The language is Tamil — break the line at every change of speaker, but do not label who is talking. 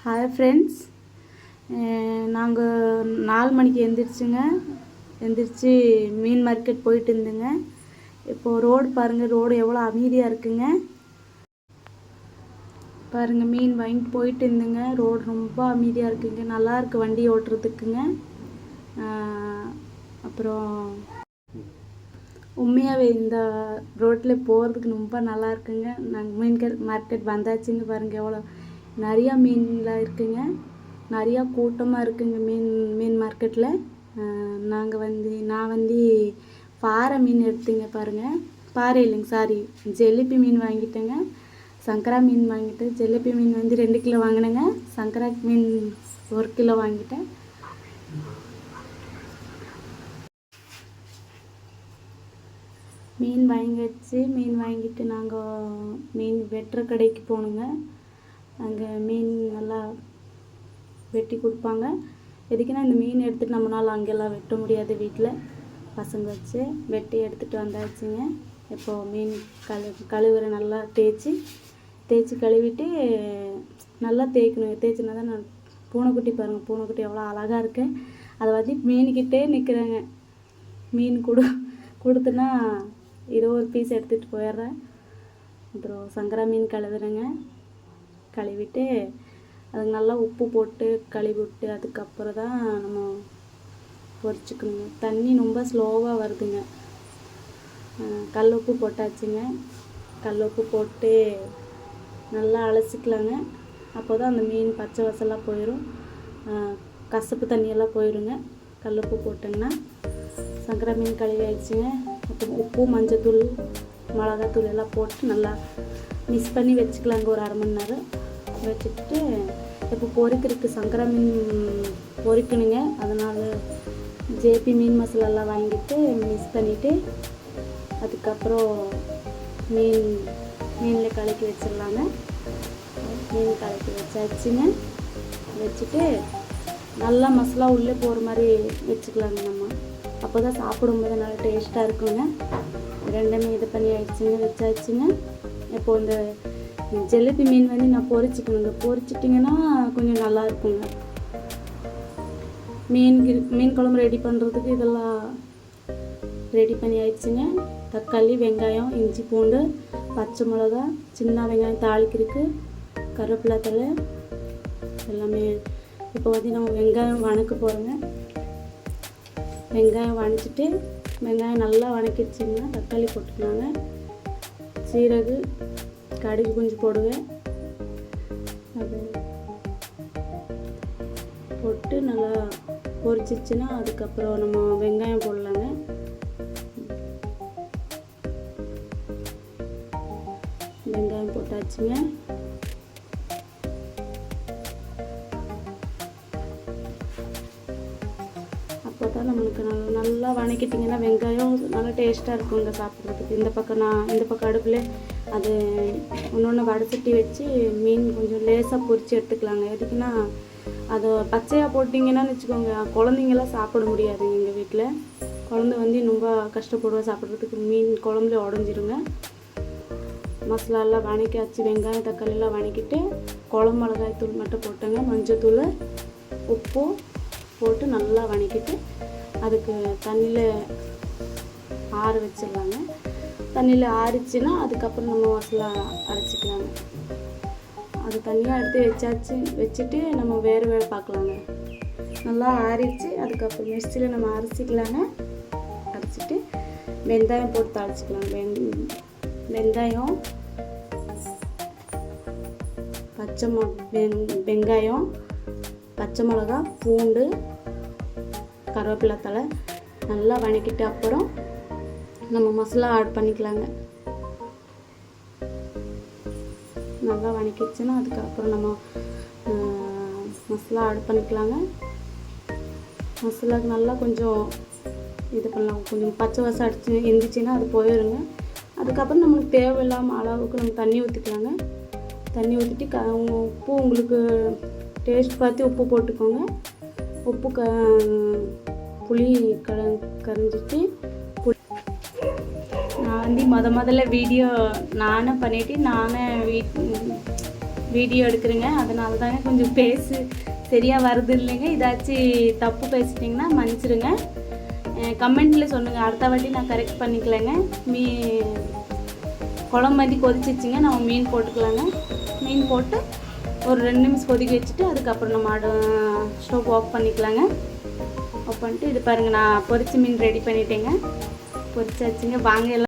ஹாய் ஃப்ரெண்ட்ஸ், நாங்கள் 4 மணிக்கு எந்திரிச்சு மீன் மார்க்கெட் போயிட்டு இருந்துங்க. இப்போது ரோடு பாருங்கள், ரோடு எவ்வளோ அமைதியாக இருக்குங்க. பாருங்கள், மீன் வாங்கிட்டு போயிட்டு இருந்துங்க. ரோடு ரொம்ப அமைதியாக இருக்குங்க, நல்லா இருக்குது வண்டி ஓட்டுறதுக்குங்க. அப்புறம் உண்மையாகவே இந்த ரோட்டில் போகிறதுக்கு ரொம்ப நல்லா இருக்குங்க. நாங்கள் மீன் மார்க்கெட் வந்தாச்சுங்க. பாருங்கள், எவ்வளோ நிறையா மீன்லாம் இருக்குங்க, நிறையா கூட்டமாக இருக்குங்க மீன் மார்க்கெட்டில். நான் வந்து பாறை மீன் எடுத்துங்க. பாருங்கள், பாறை இல்லைங்க, சாரி, ஜிலேபி மீன் வாங்கிட்டேங்க. சங்கரா மீன் வாங்கிட்டேன். ஜிலேபி மீன் வந்து 2 கிலோ வாங்கினேங்க. சங்கரா மீன் 1 கிலோ வாங்கிட்டேன். மீன் வாங்கிட்டு நாங்கள் மீன் வெட்டுற கடைக்கு போகணுங்க. அங்கே மீன் நல்லா வெட்டி கொடுப்பாங்க. எதுக்குன்னா, இந்த மீன் எடுத்துகிட்டு நம்மளால் அங்கெல்லாம் வெட்ட முடியாது. வீட்டில் பசங்க வச்சு வெட்டி எடுத்துகிட்டு வந்தாச்சுங்க. இப்போது மீன் கழுவுற நல்லா தேய்ச்சி கழுவிட்டு நல்லா தேய்க்கணுங்க. தேய்ச்சினா தான் நான் பூனைக்குட்டி பாருங்கள், பூனைக்குட்டி எவ்வளோ அழகாக இருக்கு. அதை வந்து மீன்கிட்டே நிற்கிறேங்க. மீன் கொடுத்துனா ஏதோ ஒரு பீஸ் எடுத்துகிட்டு போயிடுறேன். அப்புறம் சங்கரா மீன் கழுவிட்டு அதுக்கு நல்லா உப்பு போட்டு கழுவி விட்டு அதுக்கப்புறம் தான் நம்ம பொரிச்சுக்கணுங்க. தண்ணி ரொம்ப ஸ்லோவாக வருதுங்க. கல் உப்பு போட்டாச்சுங்க. கல் உப்பு போட்டு நல்லா அலசிக்கலாங்க. அப்போ தான் அந்த மீன் பச்சை வாசலாம் போயிடும், கசப்பு தண்ணியெல்லாம் போயிடுங்க. கல் உப்பு போட்டிங்கன்னா. சங்கரா மீன் கழுவி ஆயிடுச்சுங்க. அப்புறம் உப்பு, மஞ்சத்தூள், மிளகாத்தூள் எல்லாம் போட்டு நல்லா மிக்ஸ் பண்ணி வச்சுக்கலாங்க. ஒரு 1/2 மணி நேரம் வச்சுட்டு இப்போ பொரிக்கிறதுக்கு சங்கரா மீன் பொரிக்கணுங்க. அதனால் ஜேபி மீன் மசாலாலாம் வாங்கிட்டு மிக்ஸ் பண்ணிவிட்டு அதுக்கப்புறம் மீனில் கலக்கி வச்சிடலாங்க. மீன் கலக்கி வச்சாச்சுங்க. வச்சுட்டு நல்லா மசாலா உள்ளே போகிற மாதிரி வச்சுக்கலாங்க. நம்ம அப்போ தான் சாப்பிடும்போது நல்லா டேஸ்ட்டாக இருக்குங்க. ரெண்டுமே இது பண்ணி வச்சாச்சுங்க. இப்போது இந்த ஜிலேபி மீன் வந்து நான் பொரிச்சிக்கணுங்க. பொரிச்சிட்டிங்கன்னா கொஞ்சம் நல்லா இருக்குங்க. மீன் குழம்பு ரெடி பண்ணுறதுக்கு இதெல்லாம் ரெடி பண்ணி ஆயிடுச்சுங்க. தக்காளி, வெங்காயம், இஞ்சி, பூண்டு, பச்சை மிளகா, சின்ன வெங்காயம் தாளிக்கிறதுக்கு, கருவேப்பிலை தழை எல்லாமே. இப்போ வந்து நம்ம வெங்காயம் வணக்க போகிறோங்க. வெங்காயம் வணச்சிட்டு வெங்காயம் நல்லா வணக்கிடுச்சிங்கன்னா தக்காளி போட்டுக்கலாங்க. சீரகு, கடுகு கொஞ்சம் போடுவேன். அது போட்டு நல்லா பொரிச்சிச்சுன்னா அதுக்கப்புறம் நம்ம வெங்காயம் போடலாங்க. வெங்காயம் போட்டாச்சுங்க. அப்போ தான் நம்மளுக்கு நல்லா வணக்கிட்டிங்கன்னா வெங்காயம் நல்லா டேஸ்ட்டாக இருக்குங்க சாப்பிட்றதுக்கு. இந்த பக்கம் அடுப்பில் அது ஒன்று வடசட்டி வச்சு மீன் கொஞ்சம் லேசாக பொரித்து எடுத்துக்கலாங்க. எதுக்குன்னா, அதை பச்சையாக போட்டிங்கன்னு வச்சுக்கோங்க, குழந்தைங்களாம் சாப்பிட முடியாது. எங்கள் வீட்டில் குழந்தை வந்து ரொம்ப கஷ்டப்படுவோம் சாப்பிட்றதுக்கு. மீன் குழம்புல உடஞ்சிருங்க. மசாலாலாம் வணக்கியாச்சு. வெங்காயம், தக்காளியெல்லாம் வணக்கிட்டு குழம்பு மிளகாய் தூள் மட்டும் போட்டேங்க. மஞ்சத்தூள், உப்பு போட்டு நல்லா வணக்கிட்டு அதுக்கு தண்ணியில் ஆற வச்சிடலாங்க. தண்ணியில் ஆறிச்சுன்னா அதுக்கப்புறம் நம்ம மசாலா அரைச்சிக்கலாங்க. அது தனியாக எடுத்து வச்சுட்டு நம்ம வேறு பார்க்கலாங்க. நல்லா ஆறிச்சு. அதுக்கப்புறம் மிக்ஸியில் நம்ம அரைச்சிட்டு வெங்காயம் போட்டு தாளிச்சிக்கலாங்க. வெங்காயம், வெங்காயம், பச்சை மிளகா, பூண்டு, கருவேப்பிலை தழை நல்லா வணக்கிட்டு அப்புறம் நம்ம மசாலா ஆட் பண்ணிக்கலாங்க. நல்லா வணக்கிடுச்சுன்னா அதுக்கப்புறம் நம்ம மசாலா ஆட் பண்ணிக்கலாங்க. மசாலாவுக்கு நல்லா கொஞ்சம் இது பண்ணலாம். கொஞ்சம் பச்சை வாசம் இருந்துச்சுன்னா அது போயிடுங்க. அதுக்கப்புறம் நம்மளுக்கு தேவையில்லாமல் அளவுக்கு நம்ம தண்ணி ஊற்றிக்கலாங்க. தண்ணி ஊற்றிட்டு உப்பு உங்களுக்கு டேஸ்ட் பார்த்து உப்பு போட்டுக்கோங்க. உப்பு புளி கரைஞ்சிட்டு நான் வந்து முதல்ல வீடியோ நானே பண்ணிவிட்டு நானே வீடியோ எடுக்கிறேங்க. அதனால தாங்க கொஞ்சம் சரியாக வருது இல்லைங்க. ஏதாச்சும் தப்பு பேசிட்டிங்கன்னா மன்னிச்சிடுங்க. கமெண்ட்டில் சொல்லுங்கள், அடுத்த வாட்டி நான் கரெக்ட் பண்ணிக்கலாங்க. குழம்பு கொதிச்சிச்சுங்க, நம்ம மீன் போட்டுக்கலாங்க. மீன் போட்டு ஒரு 2 நிமிஷம் கொதிக்க வச்சுட்டு அதுக்கப்புறம் நம்ம ஸ்டவ் ஆஃப் பண்ணிக்கலாங்க. ஆஃப் பண்ணிட்டு இது பாருங்கள், நான் பொரிச்ச மீன் ரெடி பண்ணிட்டேங்க. பொரிச்சாச்சுங்க. வாங்க எல்லாம்